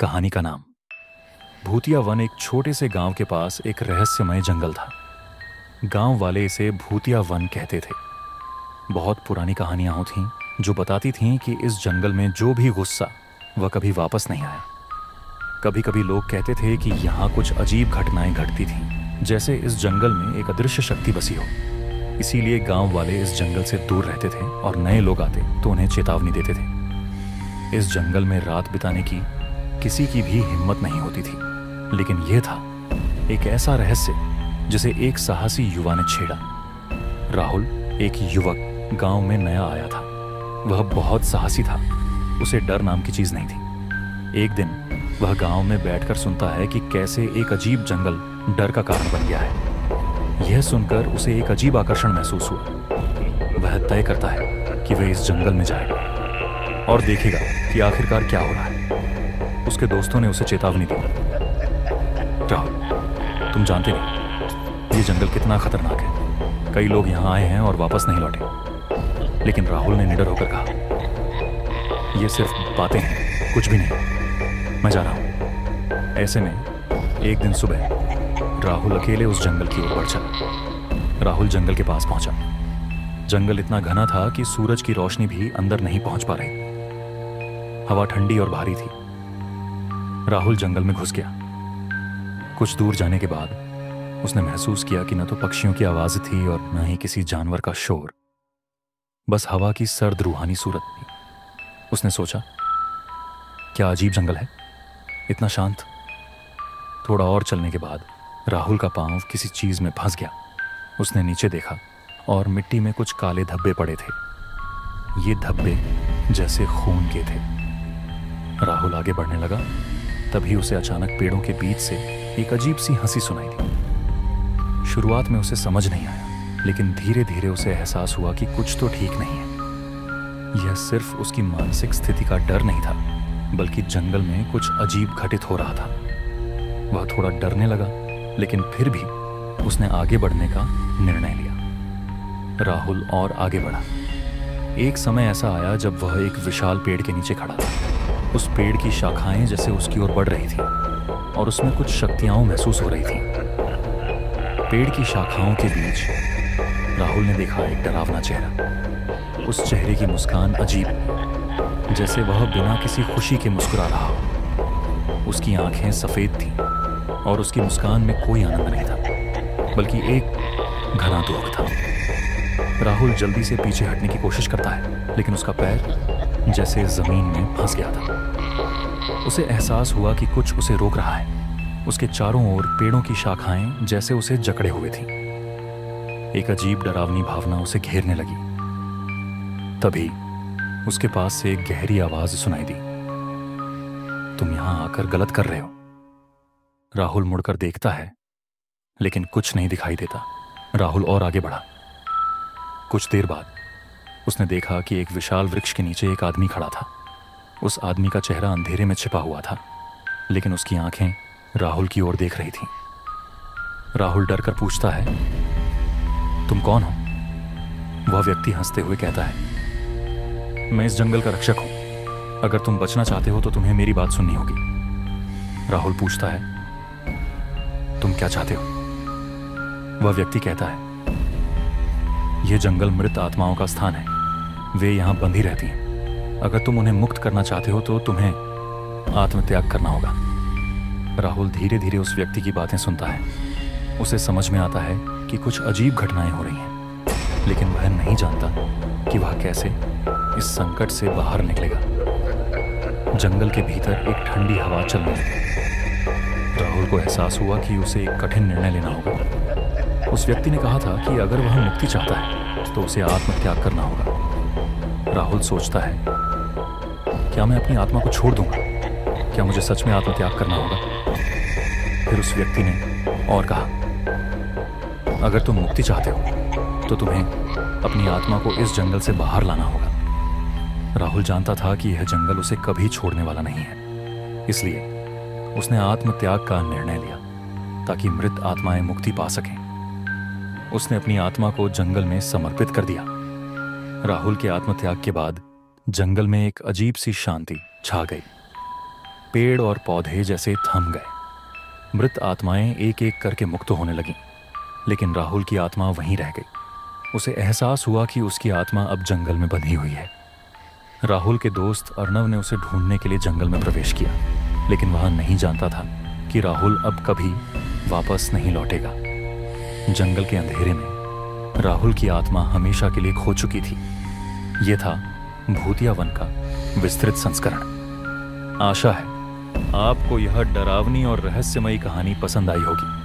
कहानी का नाम। भूतिया वन एक छोटे से गांव के पास एक रहस्यमय जंगल था। गांव वाले इसे भूतिया वन कहते थे। बहुत पुरानी कहानियां थीं जो बताती थीं कि इस जंगल में जो भी गुस्सा वह कभी वापस नहीं आया। कभी कभी लोग कहते थे कि यहाँ कुछ अजीब घटनाएं घटती थीं, जैसे इस जंगल में एक अदृश्य शक्ति बसी हो। इसीलिए गांव वाले इस जंगल से दूर रहते थे और नए लोग आते तो उन्हें चेतावनी देते थे। इस जंगल में रात बिताने की किसी की भी हिम्मत नहीं होती थी, लेकिन यह था एक ऐसा रहस्य जिसे एक साहसी युवा ने छेड़ा। राहुल एक युवक गांव में नया आया था। वह बहुत साहसी था, उसे डर नाम की चीज नहीं थी। एक दिन वह गांव में बैठकर सुनता है कि कैसे एक अजीब जंगल डर का कारण बन गया है। यह सुनकर उसे एक अजीब आकर्षण महसूस हुआ। वह तय करता है कि वह इस जंगल में जाएगा और देखेगा कि आखिरकार क्या हो रहा है। उसके दोस्तों ने उसे चेतावनी दी, राहुल तुम जानते नहीं ये जंगल कितना खतरनाक है। कई लोग यहाँ आए हैं और वापस नहीं लौटे। लेकिन राहुल ने निडर होकर कहा, ये सिर्फ बातें हैं, कुछ भी नहीं, मैं जा रहा हूँ। ऐसे में एक दिन सुबह राहुल अकेले उस जंगल की ओर बढ़ चला। राहुल जंगल के पास पहुंचा। जंगल इतना घना था कि सूरज की रोशनी भी अंदर नहीं पहुंच पा रही। हवा ठंडी और भारी थी। राहुल जंगल में घुस गया। कुछ दूर जाने के बाद उसने महसूस किया कि न तो पक्षियों की आवाज थी और न ही किसी जानवर का शोर, बस हवा की सर्द रूहानी सूरत थी। उसने सोचा, क्या अजीब जंगल है, इतना शांत। थोड़ा और चलने के बाद राहुल का पांव किसी चीज में फंस गया। उसने नीचे देखा और मिट्टी में कुछ काले धब्बे पड़े थे। ये धब्बे जैसे खून के थे। राहुल आगे बढ़ने लगा, तभी उसे अचानक पेड़ों के बीच से एक अजीब सी हंसी सुनाई दी। शुरुआत में उसे समझ नहीं आया, लेकिन धीरे धीरे उसे एहसास हुआ कि कुछ तो ठीक नहीं है। यह सिर्फ उसकी मानसिक स्थिति का डर नहीं था, बल्कि जंगल में कुछ अजीब घटित हो रहा था। वह थोड़ा डरने लगा, लेकिन फिर भी उसने आगे बढ़ने का निर्णय लिया। राहुल और आगे बढ़ा। एक समय ऐसा आया जब वह एक विशाल पेड़ के नीचे खड़ा था। उस पेड़ की शाखाएं जैसे उसकी ओर बढ़ रही थी और उसमें कुछ शक्तियां महसूस हो रही थी। पेड़ की शाखाओं के बीच राहुल ने देखा एक डरावना चेहरा। उस चेहरे की मुस्कान अजीब, जैसे वह बिना किसी खुशी के मुस्कुरा रहा हो। उसकी आंखें सफेद थीं और उसकी मुस्कान में कोई आनंद नहीं था, बल्कि एक घना दुख था। राहुल जल्दी से पीछे हटने की कोशिश करता है, लेकिन उसका पैर जैसे जमीन में फंस गया था। उसे एहसास हुआ कि कुछ उसे रोक रहा है। उसके चारों ओर पेड़ों की शाखाएं जैसे उसे जकड़े हुए थीं। एक अजीब डरावनी भावना उसे घेरने लगी। तभी उसके पास से एक गहरी आवाज सुनाई दी, तुम यहां आकर गलत कर रहे हो। राहुल मुड़कर देखता है, लेकिन कुछ नहीं दिखाई देता। राहुल और आगे बढ़ा। कुछ देर बाद उसने देखा कि एक विशाल वृक्ष के नीचे एक आदमी खड़ा था। उस आदमी का चेहरा अंधेरे में छिपा हुआ था, लेकिन उसकी आंखें राहुल की ओर देख रही थीं। राहुल डरकर पूछता है, तुम कौन हो? वह व्यक्ति हंसते हुए कहता है, मैं इस जंगल का रक्षक हूं। अगर तुम बचना चाहते हो तो तुम्हें मेरी बात सुननी होगी। राहुल पूछता है, तुम क्या चाहते हो? वह व्यक्ति कहता है, यह जंगल मृत आत्माओं का स्थान है। वे यहां बंधी रहती हैं। अगर तुम उन्हें मुक्त करना चाहते हो तो तुम्हें आत्मत्याग करना होगा। राहुल धीरे धीरे उस व्यक्ति की बातें सुनता है। उसे समझ में आता है कि कुछ अजीब घटनाएं हो रही हैं, लेकिन वह नहीं जानता कि वह कैसे इस संकट से बाहर निकलेगा। जंगल के भीतर एक ठंडी हवा चलने लगी। राहुल को एहसास हुआ कि उसे एक कठिन निर्णय लेना होगा। उस व्यक्ति ने कहा था कि अगर वह मुक्ति चाहता है तो उसे आत्मत्याग करना होगा। राहुल सोचता है, क्या मैं अपनी आत्मा को छोड़ दूंगा? क्या मुझे सच में आत्मत्याग करना होगा? फिर उस व्यक्ति ने और कहा, अगर तुम मुक्ति चाहते हो तो तुम्हें अपनी आत्मा को इस जंगल से बाहर लाना होगा। राहुल जानता था कि यह जंगल उसे कभी छोड़ने वाला नहीं है, इसलिए उसने आत्मत्याग का निर्णय लिया ताकि मृत आत्माएं मुक्ति पा सकें। उसने अपनी आत्मा को जंगल में समर्पित कर दिया। राहुल के आत्मत्याग के बाद जंगल में एक अजीब सी शांति छा गई। पेड़ और पौधे जैसे थम गए। मृत आत्माएं एक एक करके मुक्त होने लगीं, लेकिन राहुल की आत्मा वहीं रह गई। उसे एहसास हुआ कि उसकी आत्मा अब जंगल में बंधी हुई है। राहुल के दोस्त अर्णव ने उसे ढूंढने के लिए जंगल में प्रवेश किया, लेकिन वह नहीं जानता था कि राहुल अब कभी वापस नहीं लौटेगा। जंगल के अंधेरे में राहुल की आत्मा हमेशा के लिए खो चुकी थी। यह था भूतिया वन का विस्तृत संस्करण। आशा है आपको यह डरावनी और रहस्यमयी कहानी पसंद आई होगी।